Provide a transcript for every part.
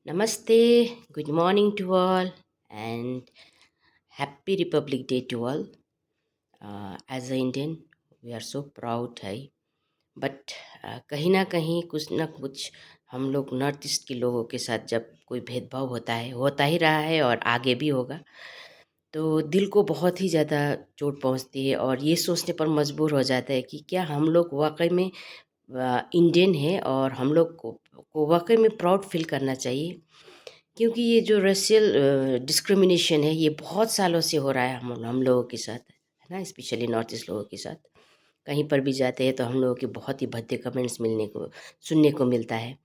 Namaste, good morning to all, and happy Republic Day to all. As an Indian, we are so proud है but कहीं ना कहीं कुछ ना कुछ हम लोग नॉर्थ ईस्ट के लोगों के साथ जब कोई भेदभाव होता ही रहा है और आगे भी होगा। तो दिल को बहुत ही ज़्यादा चोट पहुंचती है और ये सोचने पर मजबूर हो जाता है कि क्या हम लोग वाकई में इंडियन हैं और हम लोग को वाकई में प्राउड फील करना चाहिए। क्योंकि ये जो रेशियल डिस्क्रिमिनेशन है ये बहुत सालों से हो रहा है हम लोगों के साथ, है ना? स्पेशली नॉर्थ ईस्ट लोगों के साथ। कहीं पर भी जाते हैं तो हम लोगों के बहुत ही भद्दे कमेंट्स सुनने को मिलता है।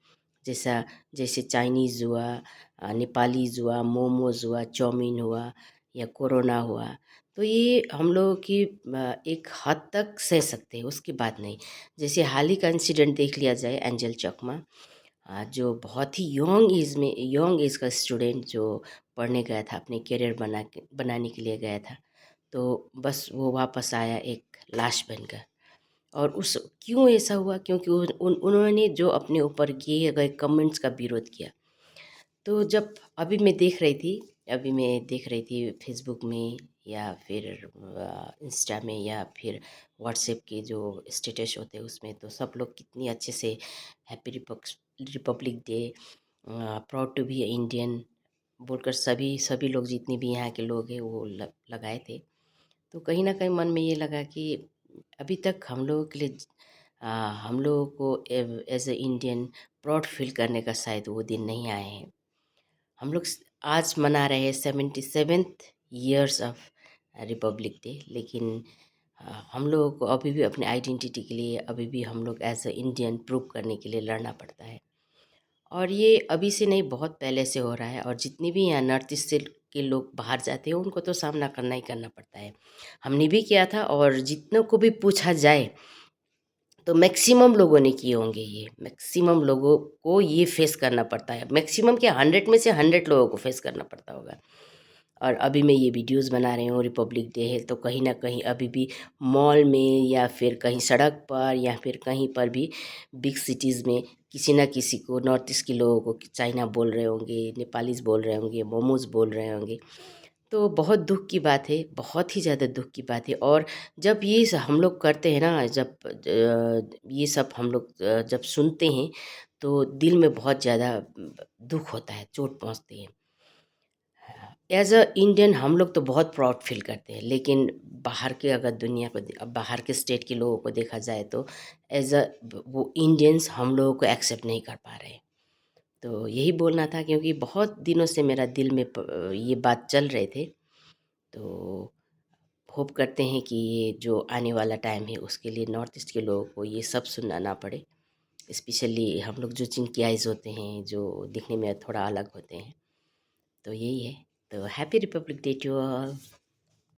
जैसा जैसे चाइनीज़ हुआ, नेपालीज़ हुआ, मोमोज़ हुआ, चाउमीन हुआ या कोरोना हुआ। तो ये हम लोगों की एक हद तक सह सकते हैं, उसकी बात नहीं। जैसे हाल ही का इंसिडेंट देख लिया जाए, एंजल चकमा, जो बहुत ही यंग एज का स्टूडेंट जो पढ़ने गया था, अपने करियर बनाने के लिए गया था। तो बस वो वापस आया एक लाश बनकर। और उस क्यों ऐसा हुआ? क्योंकि उन्होंने जो अपने ऊपर किए गए कमेंट्स का विरोध किया। तो जब अभी मैं देख रही थी फेसबुक में या फिर इंस्टा में या फिर व्हाट्सएप के जो स्टेटस होते हैं उसमें, तो सब लोग कितनी अच्छे से happy republic day, proud to be Indian बोलकर सभी सभी लोग, जितने भी यहाँ के लोग हैं, वो लगाए थे। तो कहीं ना कहीं मन में ये लगा कि अभी तक हम लोगों के लिए हम लोगों को as a Indian proud feel करने का शायद वो दिन नहीं आए हैं। हम लोग आज मना रहे हैं 77th years of Republic day, लेकिन हम लोगों को अभी भी अपने आइडेंटिटी के लिए अभी भी हम लोग एज ए इंडियन प्रूव करने के लिए लड़ना पड़ता है। और ये अभी से नहीं, बहुत पहले से हो रहा है। और जितने भी यहाँ नॉर्थ ईस्ट से के लोग बाहर जाते हैं उनको तो सामना करना ही करना पड़ता है। हमने भी किया था, और जितनों को भी पूछा जाए तो मैक्सिमम लोगों ने किए होंगे। ये मैक्सिमम लोगों को ये फेस करना पड़ता है। मैक्सिमम क्या, 100 में से 100 लोगों को फेस करना पड़ता होगा। और अभी मैं ये वीडियोस बना रही हूँ, रिपब्लिक डे है, तो कहीं ना कहीं अभी भी मॉल में या फिर कहीं सड़क पर या फिर कहीं पर भी बिग सिटीज़ में किसी ना किसी को, नॉर्थ ईस्ट के लोगों को चाइना बोल रहे होंगे, नेपालीज बोल रहे होंगे, मोमोज बोल रहे होंगे। तो बहुत दुःख की बात है, बहुत ही ज़्यादा दुःख की बात है। और जब हम लोग करते हैं ना, जब ये सब हम लोग जब सुनते हैं तो दिल में बहुत ज़्यादा दुःख होता है, चोट पहुँचती है। एज अ इंडियन हम लोग तो बहुत प्राउड फील करते हैं, लेकिन बाहर के अगर बाहर के स्टेट के लोगों को देखा जाए तो एज अ वो इंडियंस हम लोगों को एक्सेप्ट नहीं कर पा रहे। तो यही बोलना था, क्योंकि बहुत दिनों से मेरा दिल में ये बात चल रहे थे। तो होप करते हैं कि ये जो आने वाला टाइम है उसके लिए नॉर्थ ईस्ट के लोगों को ये सब सुनना ना पड़े। स्पेशली हम लोग जो चिंकियाइज होते हैं, जो दिखने में थोड़ा अलग होते हैं। तो यही है। तो happy republic day to all.